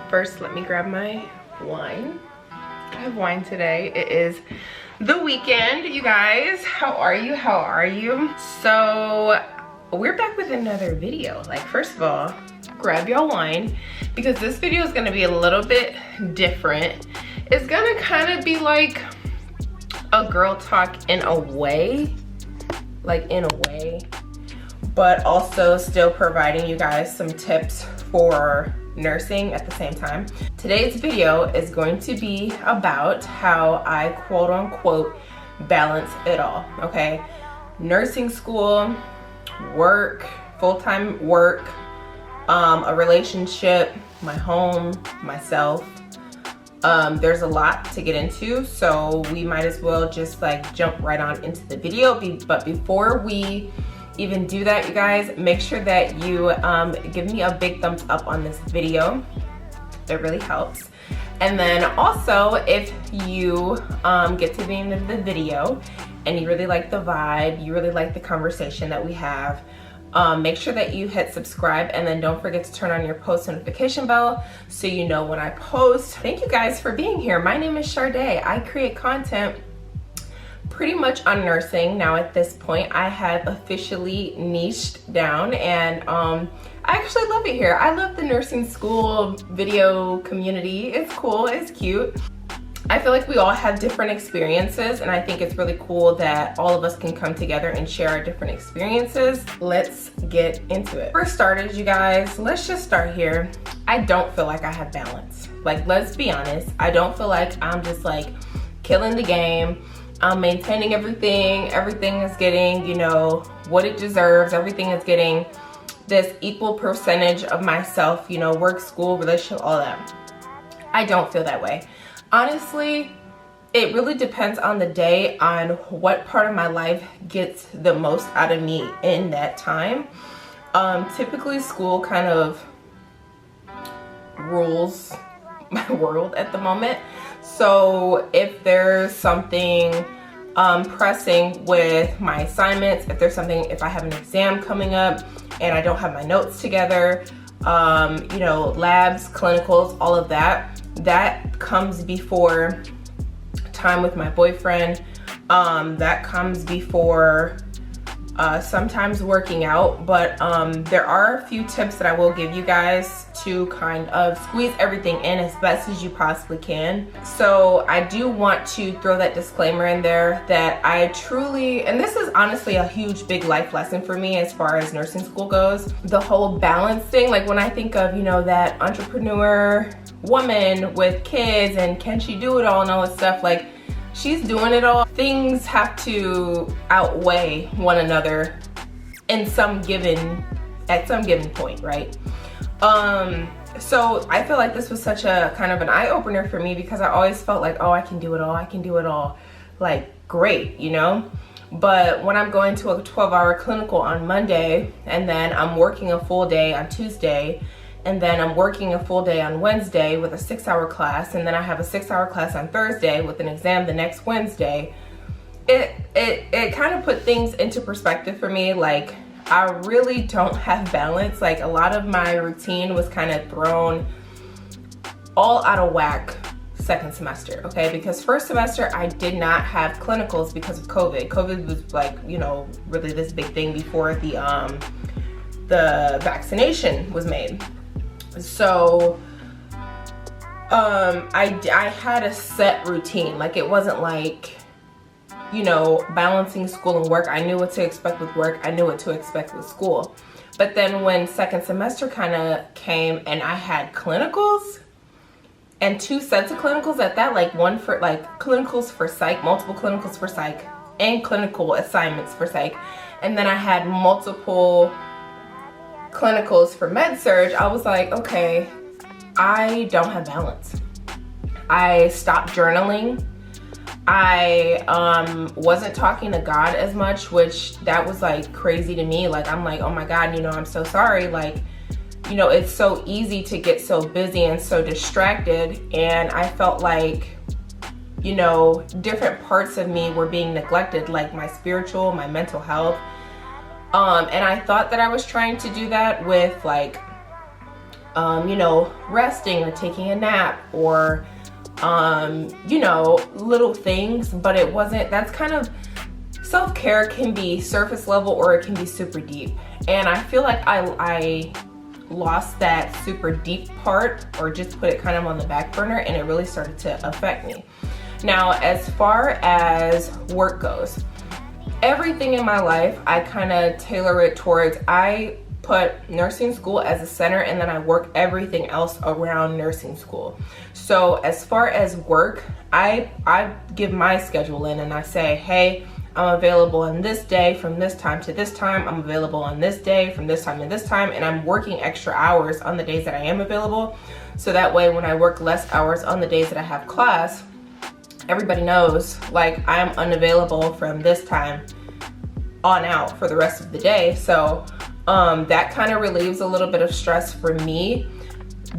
First, let me grab my wine. I have wine today. It is the weekend, you guys. How are you? How are you? So we're back with another video. Like, first of all, grab your wine because this video is going to be a little bit different. It's going to kind of be like a girl talk in a way, but also still providing you guys some tips for nursing at the same time. Today's video is going to be about how I quote unquote balance it all, okay? Nursing school, work, full-time work, a relationship, my home, myself. There's a lot to get into, so we might as well just like jump right on into the video. But before we even do that, you guys, make sure that you give me a big thumbs up on this video. It really helps. And then also, if you get to the end of the video and you really like the vibe, you really like the conversation that we have, make sure that you hit subscribe, and then don't forget to turn on your post notification bell so you know when I post. Thank you guys for being here. My name is Sharday. I create content pretty much on nursing. Now at this point, I have officially niched down, and I actually love it here. I love the nursing school video community. It's cool, it's cute. I feel like we all have different experiences, and I think it's really cool that all of us can come together and share our different experiences. Let's get into it. For starters, you guys, let's just start here. I don't feel like I have balance. Like, let's be honest. I don't feel like I'm just like killing the game. I'm maintaining everything. Everything is getting, you know, what it deserves. Everything is getting this equal percentage of myself, you know, work, school, relationship, all that. I don't feel that way. Honestly, it really depends on the day, on what part of my life gets the most out of me in that time. Typically, school kind of rules my world at the moment. So if there's something pressing with my assignments, if I have an exam coming up and I don't have my notes together, you know, labs, clinicals, all of that comes before time with my boyfriend. That comes before sometimes working out. But there are a few tips that I will give you guys to kind of squeeze everything in as best as you possibly can. So I do want to throw that disclaimer in there that I truly, and this is honestly a huge big life lesson for me as far as nursing school goes, the whole balance thing. Like, when I think of, you know, that entrepreneur woman with kids and can she do it all and all this stuff, like, she's doing it all. Things have to outweigh one another at some given point, right? So I feel like this was such a kind of an eye-opener for me, because I always felt like, oh, I can do it all, like, great, you know? But when I'm going to a 12-hour clinical on Monday, and then I'm working a full day on Tuesday, and then I'm working a full day on Wednesday with a 6-hour class, and then I have a 6-hour class on Thursday with an exam the next Wednesday, it kind of put things into perspective for me. Like, I really don't have balance. Like, a lot of my routine was kind of thrown all out of whack second semester, okay? Because first semester I did not have clinicals because of COVID. COVID was, like, you know, really this big thing before the vaccination was made. So I had a set routine. Like, it wasn't like, you know, balancing school and work. I knew what to expect with work. I knew what to expect with school. But then when second semester kind of came and I had clinicals, and 2 sets of clinicals at that, like one for like clinicals for psych, multiple clinicals for psych, and clinical assignments for psych, and then I had multiple clinicals for med surg, I was like, okay, I don't have balance. I stopped journaling. I wasn't talking to God as much, which that was like crazy to me. Like, I'm like, oh my God, you know, I'm so sorry. Like, you know, it's so easy to get so busy and so distracted. And I felt like you know, different parts of me were being neglected, like my spiritual, my mental health. And I thought that I was trying to do that with like, you know, resting or taking a nap or, you know, little things, but it wasn't. That's kind of, self-care can be surface level or it can be super deep. And I feel like I lost that super deep part, or just put it kind of on the back burner, and it really started to affect me. Now, as far as work goes, everything in my life, I kind of tailor it towards, I put nursing school as a center, and then I work everything else around nursing school. So as far as work, I give my schedule in and I say, hey, I'm available on this day from this time to this time. I'm available on this day from this time to this time. And I'm working extra hours on the days that I am available. So that way, when I work less hours on the days that I have class, everybody knows like I'm unavailable from this time on out for the rest of the day. So that kind of relieves a little bit of stress for me.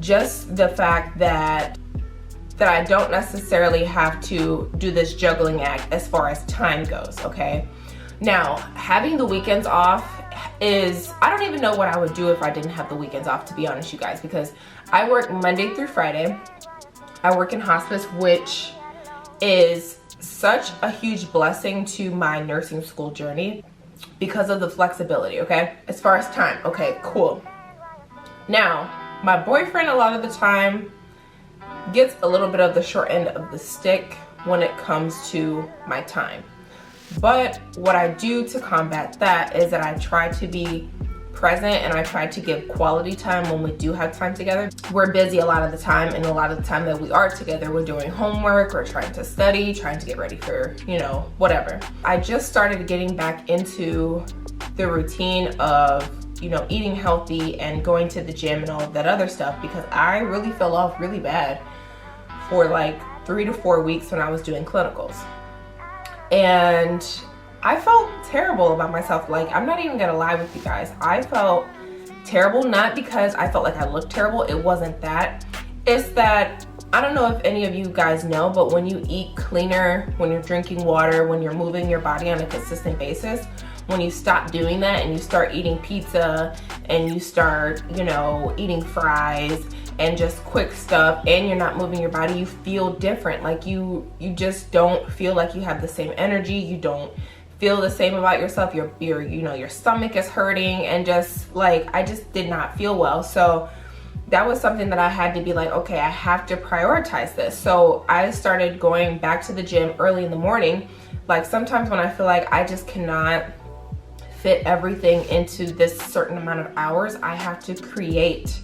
Just the fact that I don't necessarily have to do this juggling act as far as time goes, okay? Now, having the weekends off is, I don't even know what I would do if I didn't have the weekends off, to be honest, you guys, because I work Monday through Friday. I work in hospice, which is such a huge blessing to my nursing school journey because of the flexibility, okay? As far as time, okay, cool. Now, my boyfriend a lot of the time gets a little bit of the short end of the stick when it comes to my time. But what I do to combat that is that I try to be present and I try to give quality time when we do have time together. We're busy a lot of the time, and a lot of the time that we are together, we're doing homework, we're trying to study, trying to get ready for, you know, whatever. I just started getting back into the routine of, you know, eating healthy and going to the gym and all of that other stuff, because I really fell off really bad for like 3 to 4 weeks when I was doing clinicals. And I felt terrible about myself. Like, I'm not even gonna lie with you guys. I felt terrible, not because I felt like I looked terrible. It wasn't that. It's that, I don't know if any of you guys know, but when you eat cleaner, when you're drinking water, when you're moving your body on a consistent basis, when you stop doing that and you start eating pizza and you start, you know, eating fries and just quick stuff, and you're not moving your body, you feel different. Like you just don't feel like you have the same energy. You don't feel the same about yourself. Your you know, your stomach is hurting, and just like, I just did not feel well. So that was something that I had to be like, okay, I have to prioritize this. So I started going back to the gym early in the morning. Like, sometimes when I feel like I just cannot fit everything into this certain amount of hours, I have to create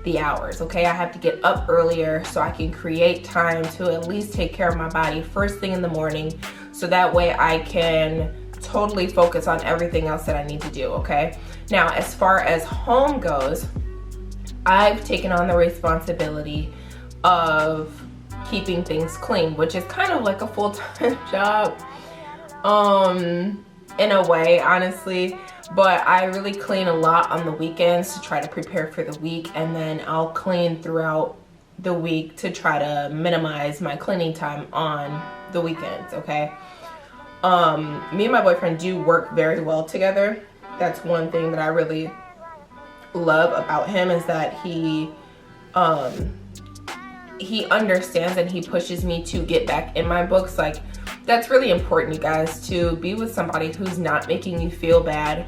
the hours, okay? I have to get up earlier so I can create time to at least take care of my body first thing in the morning, so that way I can totally focus on everything else that I need to do, okay? Now, as far as home goes, I've taken on the responsibility of keeping things clean, which is kind of like a full-time job in a way, honestly. But I really clean a lot on the weekends to try to prepare for the week, and then I'll clean throughout the week to try to minimize my cleaning time on the weekends, okay? Me and my boyfriend do work very well together. That's one thing that I really love about him, is that he understands and he pushes me to get back in my books. Like, that's really important, you guys, to be with somebody who's not making you feel bad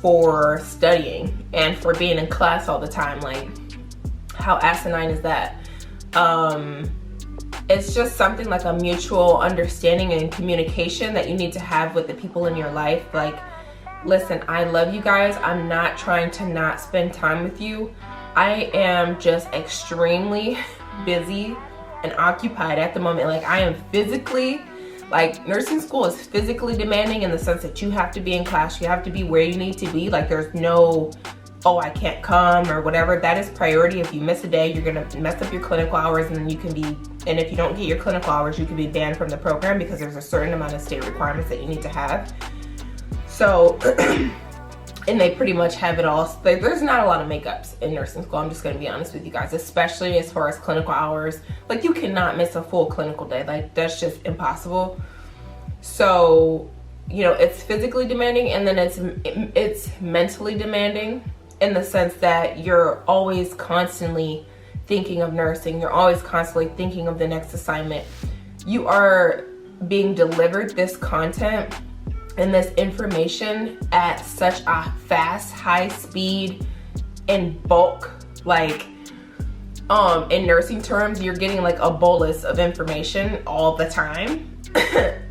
for studying and for being in class all the time. Like, how asinine is that? It's just something like a mutual understanding and communication that you need to have with the people in your life. Like, listen, I love you guys. I'm not trying to not spend time with you. I am just extremely busy and occupied at the moment. Like, I am physically, like, nursing school is physically demanding in the sense that you have to be in class, you have to be where you need to be. Like, there's no, oh, I can't come or whatever. That is priority. If you miss a day, you're gonna mess up your clinical hours, and then you can be, and if you don't get your clinical hours, you can be banned from the program because there's a certain amount of state requirements that you need to have. So and they pretty much have it all. There's not a lot of makeups in nursing school. I'm just gonna be honest with you guys, especially as far as clinical hours. Like, you cannot miss a full clinical day. Like, that's just impossible. So, you know, it's physically demanding, and then it's mentally demanding, in the sense that you're always constantly thinking of nursing. You're always constantly thinking of the next assignment. You are being delivered this content and this information at such a fast, high speed, in bulk. Like, in nursing terms, you're getting like a bolus of information all the time.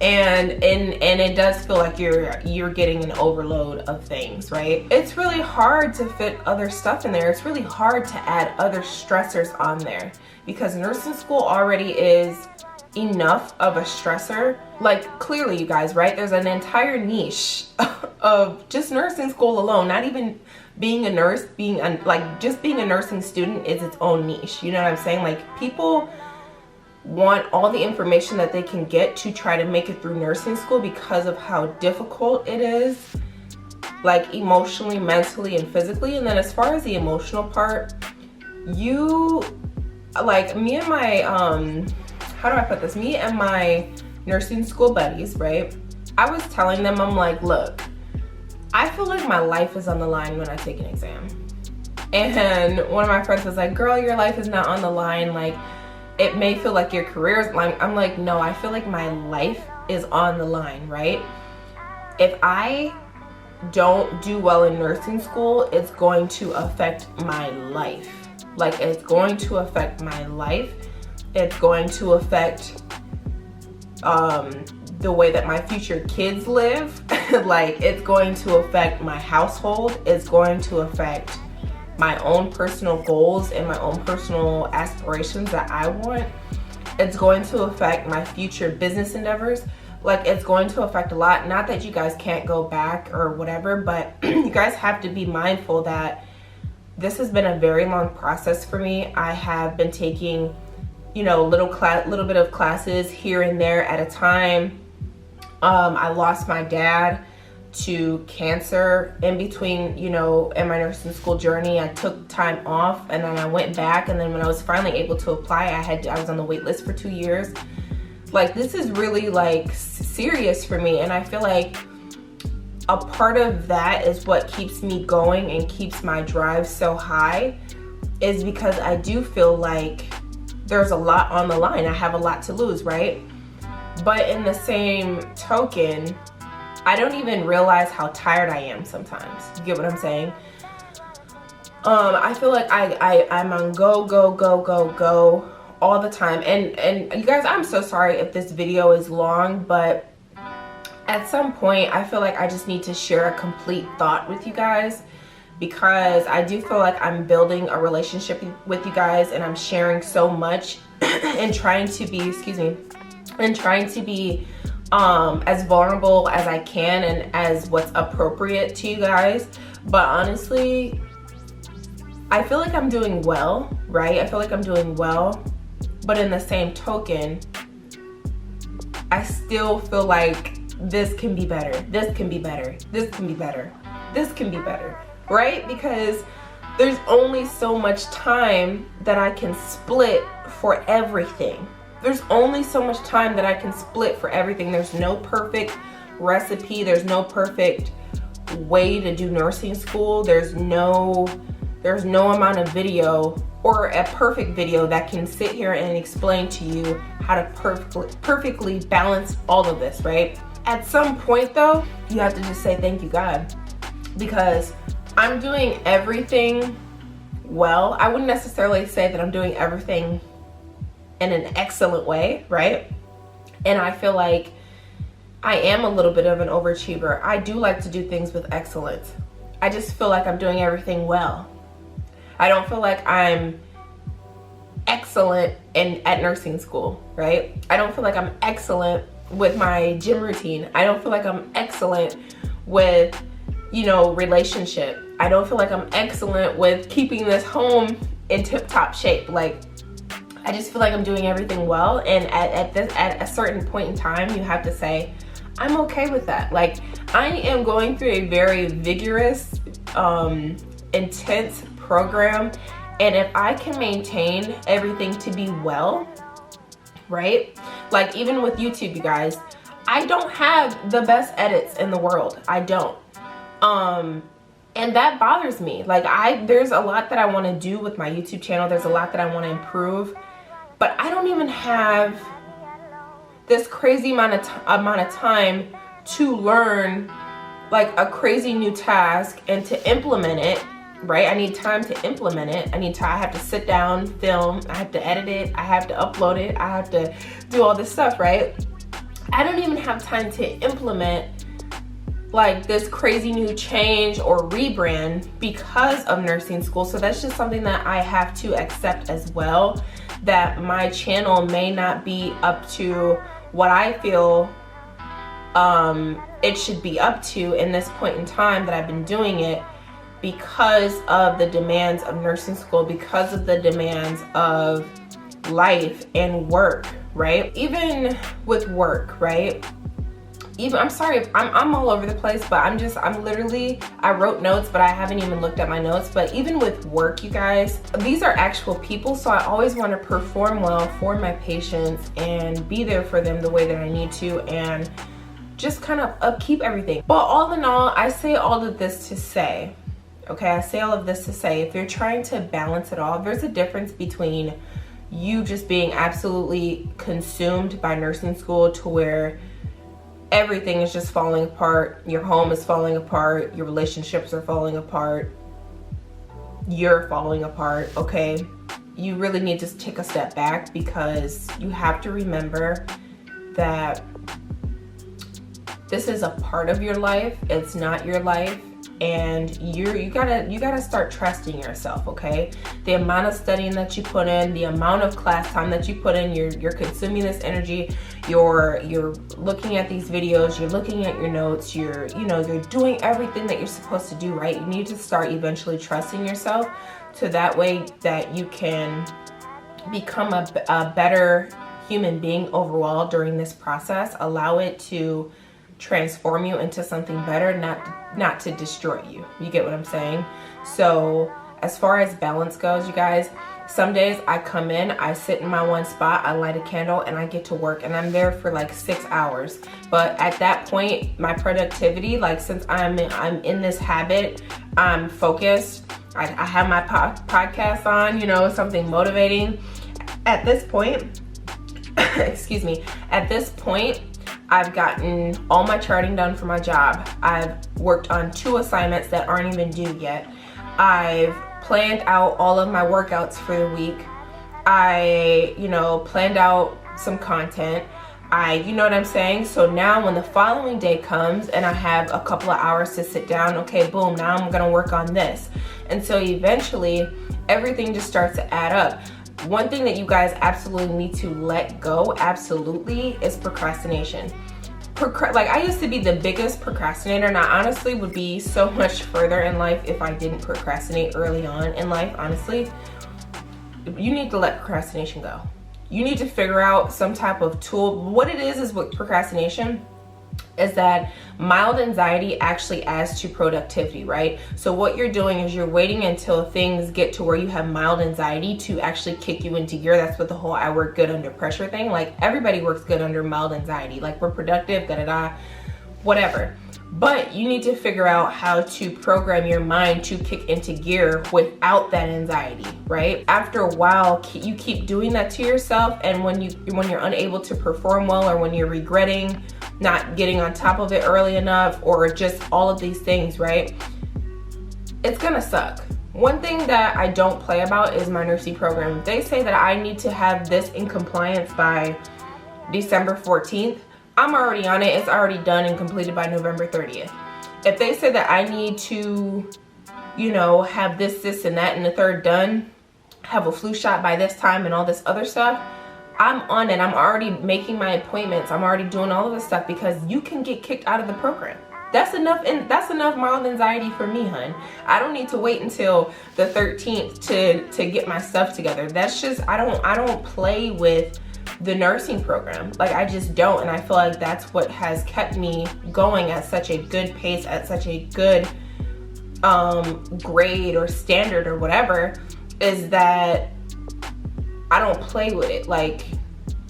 and it does feel like you're getting an overload of things, right? It's really hard to fit other stuff in there. It's really hard to add other stressors on there, because nursing school already is enough of a stressor. Like, clearly, you guys, right? There's an entire niche of just nursing school alone. Not even being a nurse, just being a nursing student is its own niche. You know what I'm saying? Like, people want all the information that they can get to try to make it through nursing school, because of how difficult it is, like emotionally, mentally, and physically. And then as far as the emotional part, like, me and my how do I put this? Me and my nursing school buddies, right? I was telling them, I'm like, look, I feel like my life is on the line when I take an exam. And one of my friends was like, girl, your life is not on the line. Like, it may feel like your career is like, I'm like, no, I feel like my life is on the line, right? If I don't do well in nursing school, it's going to affect my life. Like, it's going to affect my life. It's going to affect the way that my future kids live. Like, it's going to affect my household. It's going to affect my own personal goals and my own personal aspirations that I want. It's going to affect my future business endeavors. Like, it's going to affect a lot. Not that you guys can't go back or whatever, but you guys have to be mindful that this has been a very long process for me. I have been taking, you know, little bit of classes here and there at a time. I lost my dad to cancer in between, you know, in my nursing school journey. I took time off, and then I went back, and then when I was finally able to apply, I was on the wait list for 2 years. Like, this is really like serious for me, and I feel like a part of that is what keeps me going and keeps my drive so high, is because I do feel like there's a lot on the line. I have a lot to lose, right? But in the same token, I don't even realize how tired I am sometimes. You get what I'm saying? I feel like I'm on go all the time. And you guys, I'm so sorry if this video is long, but at some point I feel like I just need to share a complete thought with you guys, because I do feel like I'm building a relationship with you guys, and I'm sharing so much and trying to be, as vulnerable as I can and as what's appropriate to you guys. But honestly, I feel like I'm doing well, right? I feel like I'm doing well, but in the same token, I still feel like this can be better. This can be better. This can be better. This can be better, right? Because there's only so much time that I can split for everything. There's only so much time that I can split for everything. There's no perfect recipe. There's no perfect way to do nursing school. There's no amount of video or a perfect video that can sit here and explain to you how to perfectly balance all of this, right? At some point though, you have to just say thank you, God, because I'm doing everything well. I wouldn't necessarily say that I'm doing everything in an excellent way, right? And I feel like I am a little bit of an overachiever. I do like to do things with excellence. I just feel like I'm doing everything well. I don't feel like I'm excellent at nursing school, right? I don't feel like I'm excellent with my gym routine. I don't feel like I'm excellent with, you know, relationship. I don't feel like I'm excellent with keeping this home in tip-top shape. Like, I just feel like I'm doing everything well, and at a certain point in time, you have to say, I'm okay with that. Like, I am going through a very vigorous intense program, and if I can maintain everything to be well, right? Like even with YouTube, you guys, I don't have the best edits in the world. I don't. And that bothers me. Like there's a lot that I want to do with my YouTube channel. There's a lot that I want to improve, but I don't even have this crazy amount of time to learn like a crazy new task and to implement it, right? I need time to implement it. I have to sit down, film, I have to edit it, I have to upload it, I have to do all this stuff, right? I don't even have time to implement like this crazy new change or rebrand because of nursing school. So that's just something that I have to accept as well, that my channel may not be up to what I feel it should be up to in this point in time that I've been doing it, because of the demands of nursing school, because of the demands of life and work, right? Even with work, right? I'm sorry if I'm all over the place, but I wrote notes, but I haven't even looked at my notes. But even with work, you guys, these are actual people, so I always want to perform well for my patients and be there for them the way that I need to, and just kind of upkeep everything. But all in all, I say all of this to say, okay, if you're trying to balance it all, there's a difference between you just being absolutely consumed by nursing school to where everything is just falling apart, your home is falling apart, your relationships are falling apart, you're falling apart, okay? You really need to take a step back, because you have to remember that this is a part of your life, it's not your life, and you gotta start trusting yourself, okay? The amount of studying that you put in, the amount of class time that you put in, you're consuming this energy, you're looking at these videos, you're looking at your notes, you're doing everything that you're supposed to do, right? You need to start eventually trusting yourself, so that way that you can become a better human being overall during this process. Allow it to transform you into something better, not to destroy you. You get what I'm saying? So as far as balance goes, you guys, some days I come in, I sit in my one spot, I light a candle, and I get to work, and I'm there for like 6 hours. But at that point, my productivity, like since I'm in this habit, I'm focused, I have my podcast on, something motivating. At this point, excuse me, at this point, I've gotten all my charting done for my job. I've worked on 2 assignments that aren't even due yet. I've planned out all of my workouts for the week. I, planned out some content. You know what I'm saying? So now when the following day comes and I have a couple of hours to sit down, okay, boom, now I'm gonna work on this. And so eventually everything just starts to add up. One thing that you guys absolutely need to let go, absolutely, is procrastination. Like I used to be the biggest procrastinator, and I honestly would be so much further in life if I didn't procrastinate early on in life, honestly. You need to let procrastination go. You need to figure out some type of tool. What it is with procrastination is that mild anxiety actually adds to productivity, right? So what you're doing is you're waiting until things get to where you have mild anxiety to actually kick you into gear. That's what the whole I work good under pressure thing. Like everybody works good under mild anxiety. Like we're productive, whatever. But you need to figure out how to program your mind to kick into gear without that anxiety, right? After a while, you keep doing that to yourself, and when you're unable to perform well, or when you're regretting not getting on top of it early enough, or just all of these things, right? It's gonna suck. One thing that I don't play about is my nursing program. They say that I need to have this in compliance by December 14th. I'm already on it. It's already done and completed by November 30th. If they say that I need to, have this, and that, and the third done, have a flu shot by this time and all this other stuff, I'm on it. I'm already making my appointments. I'm already doing all of this stuff, because you can get kicked out of the program. That's enough, and that's enough mild anxiety for me, hun. I don't need to wait until the 13th to get my stuff together. That's just, I don't play with the nursing program. Like I just don't, and I feel like that's what has kept me going at such a good pace, at such a good grade or standard or whatever is that I don't play with it. Like,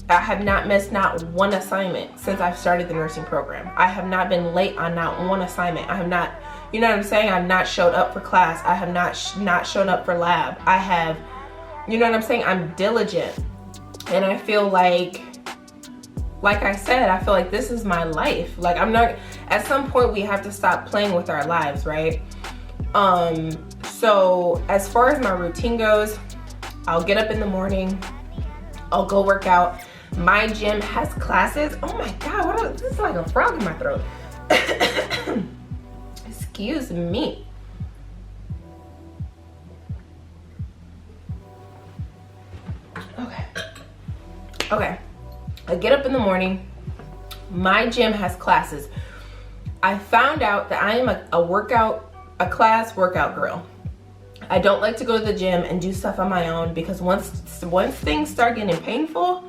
I have not missed not one assignment since I've started the nursing program. I have not been late on not one assignment. I have not, you know what I'm saying? I've not showed up for class. I have not shown up for lab. I have, you know what I'm saying? I'm diligent. And I feel like I said, I feel like this is my life. Like, I'm not, at some point we have to stop playing with our lives, right? So as far as my routine goes, I'll get up in the morning, I'll go work out. My gym has classes. Oh my God, this is like a frog in my throat. Excuse me. Okay. I get up in the morning. My gym has classes. I found out that I am a class workout girl. I don't like to go to the gym and do stuff on my own because once things start getting painful,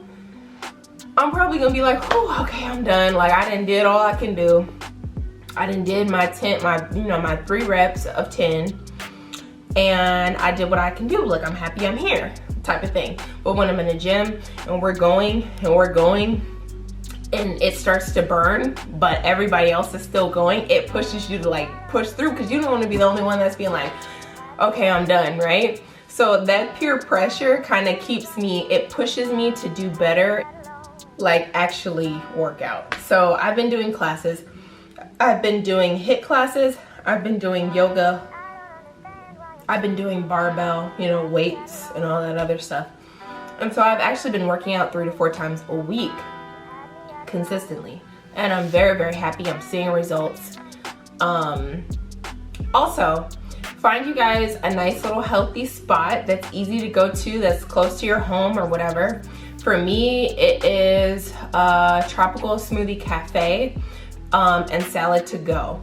I'm probably gonna be like, oh, okay, I'm done. Like, I done did all I can do. I done did my 3 reps of 10, and I did what I can do. Like, I'm happy I'm here, type of thing. But when I'm in the gym and we're going and it starts to burn, but everybody else is still going, it pushes you to like push through because you don't want to be the only one that's being like, okay, I'm done, right? So that peer pressure kind of it pushes me to do better, like actually work out. So I've been doing classes. I've been doing HIIT classes. I've been doing yoga. I've been doing barbell, weights and all that other stuff. And so I've actually been working out 3 to 4 times a week consistently. And I'm very, very happy. I'm seeing results. Also, find you guys a nice little healthy spot that's easy to go to, that's close to your home or whatever. For me, it is a Tropical Smoothie Cafe and Salad to Go.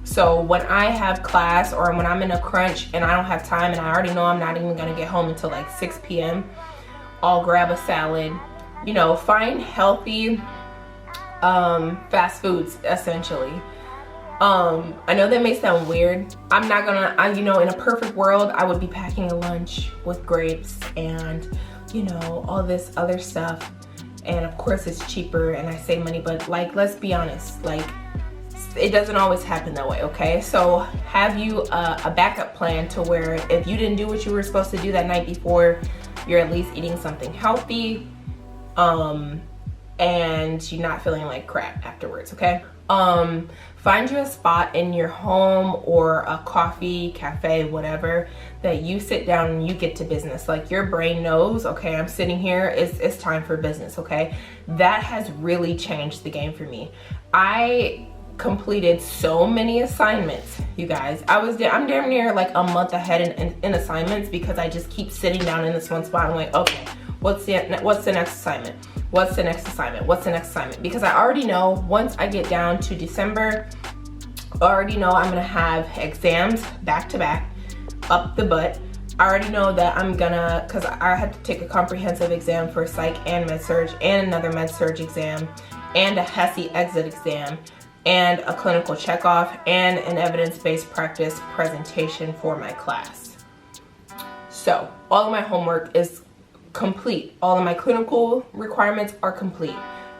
So when I have class or when I'm in a crunch and I don't have time and I already know I'm not even gonna get home until like 6 p.m., I'll grab a salad. Find healthy fast foods, essentially. I know that may sound weird. I'm not gonna, in a perfect world, I would be packing a lunch with grapes and, all this other stuff. And of course it's cheaper and I save money, but like, let's be honest, like, it doesn't always happen that way, okay? So have you a backup plan to where if you didn't do what you were supposed to do that night before, you're at least eating something healthy, and you're not feeling like crap afterwards, okay? Find you a spot in your home or a coffee, cafe, whatever, that you sit down and you get to business. Like, your brain knows, okay, I'm sitting here, it's time for business, okay? That has really changed the game for me. I completed so many assignments, you guys. I'm damn near like a month ahead in assignments because I just keep sitting down in this one spot and like, okay, what's the next assignment? What's the next assignment? What's the next assignment? Because I already know once I get down to December, I already know I'm gonna have exams back to back, up the butt. I already know that because I had to take a comprehensive exam for psych and med-surg and another med-surg exam and a HESI exit exam and a clinical checkoff and an evidence-based practice presentation for my class. So all of my homework is complete. All of my clinical requirements are complete.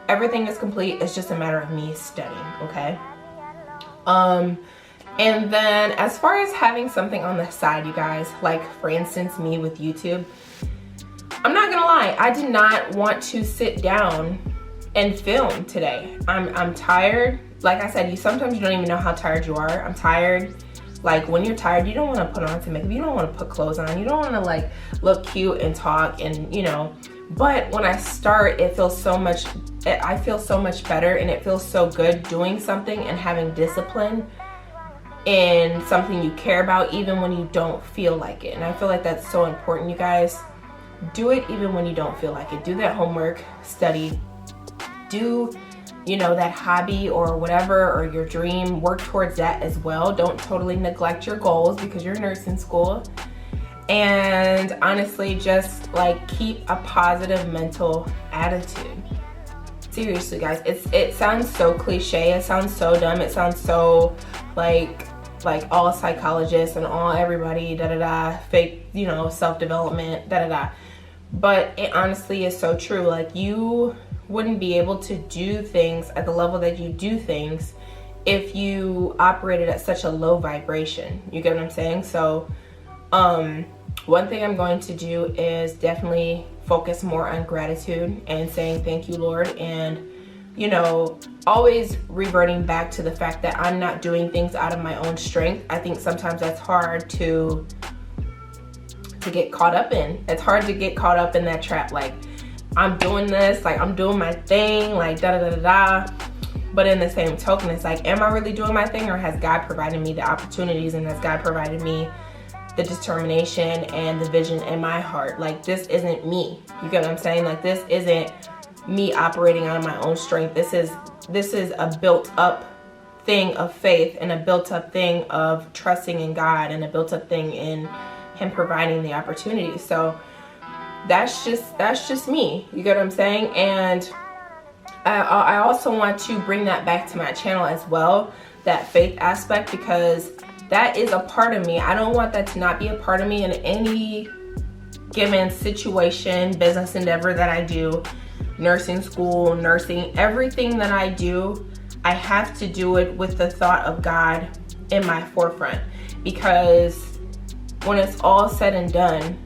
Everything is complete. It's just a matter of me studying, okay? And then as far as having something on the side, you guys, like for instance, me with YouTube, I'm not gonna lie, I did not want to sit down and film today. I'm tired. Like I said, sometimes you don't even know how tired you are. I'm tired. Like, when you're tired, you don't want to put on some makeup. You don't want to put clothes on. You don't want to like look cute and talk and but when I start, I feel so much better and it feels so good doing something and having discipline in something you care about even when you don't feel like it. And I feel like that's so important, you guys. Do it even when you don't feel like it. Do that homework, study, do that hobby or whatever, or your dream, work towards that as well. Don't totally neglect your goals because you're in nursing school. And honestly, just like keep a positive mental attitude. Seriously, guys, it sounds so cliche, it sounds so dumb, it sounds so like like all psychologists and all everybody, fake, self-development, But it honestly is so true. Like, you wouldn't be able to do things at the level that you do things if you operated at such a low vibration. You get what I'm saying? So, one thing I'm going to do is definitely focus more on gratitude and saying thank you, Lord, and always reverting back to the fact that I'm not doing things out of my own strength. I think sometimes that's hard to get caught up in. It's hard to get caught up in that trap. Like, I'm doing this, like I'm doing my thing, like But in the same token, it's like, am I really doing my thing, or has God provided me the opportunities, and has God provided me the determination and the vision in my heart? Like, this isn't me. You get what I'm saying? Like, this isn't me operating out of my own strength. This is a built up thing of faith, and a built up thing of trusting in God, and a built up thing in Him providing the opportunity. So that's just me. You get what I'm saying? And I also want to bring that back to my channel as well, that faith aspect, because that is a part of me. I don't want that to not be a part of me in any given situation, business endeavor that I do, nursing school, nursing, everything that I do. I have to do it with the thought of God in my forefront, because when it's all said and done,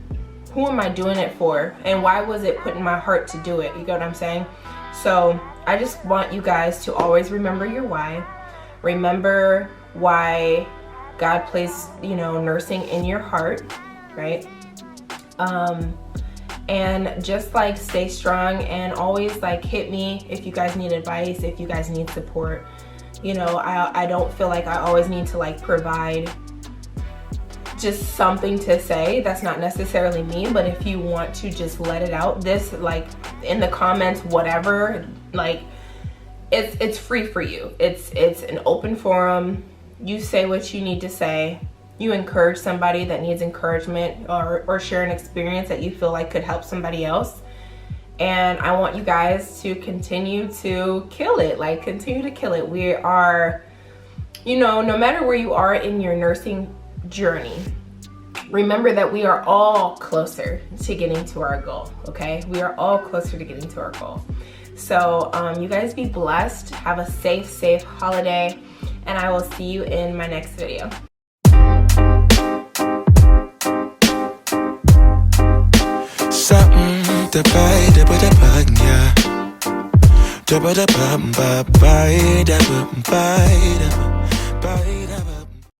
who am I doing it for? And why was it put in my heart to do it? You get what I'm saying? So I just want you guys to always remember your why. Remember why God placed, nursing in your heart, right? And just like stay strong, and always like hit me if you guys need advice, if you guys need support. I don't feel like I always need to like provide just something to say. That's not necessarily me, but if you want to just let it out, this, like, in the comments, whatever, like, it's free for you. It's an open forum. You say what you need to say. You encourage somebody that needs encouragement, or share an experience that you feel like could help somebody else. And I want you guys to continue to kill it. Like, continue to kill it. We are, no matter where you are in your nursing journey, remember that we are all closer to getting to our goal, okay? We are all closer to getting to our goal. So you guys be blessed. Have a safe holiday, and I will see you in my next video. Something to buy, the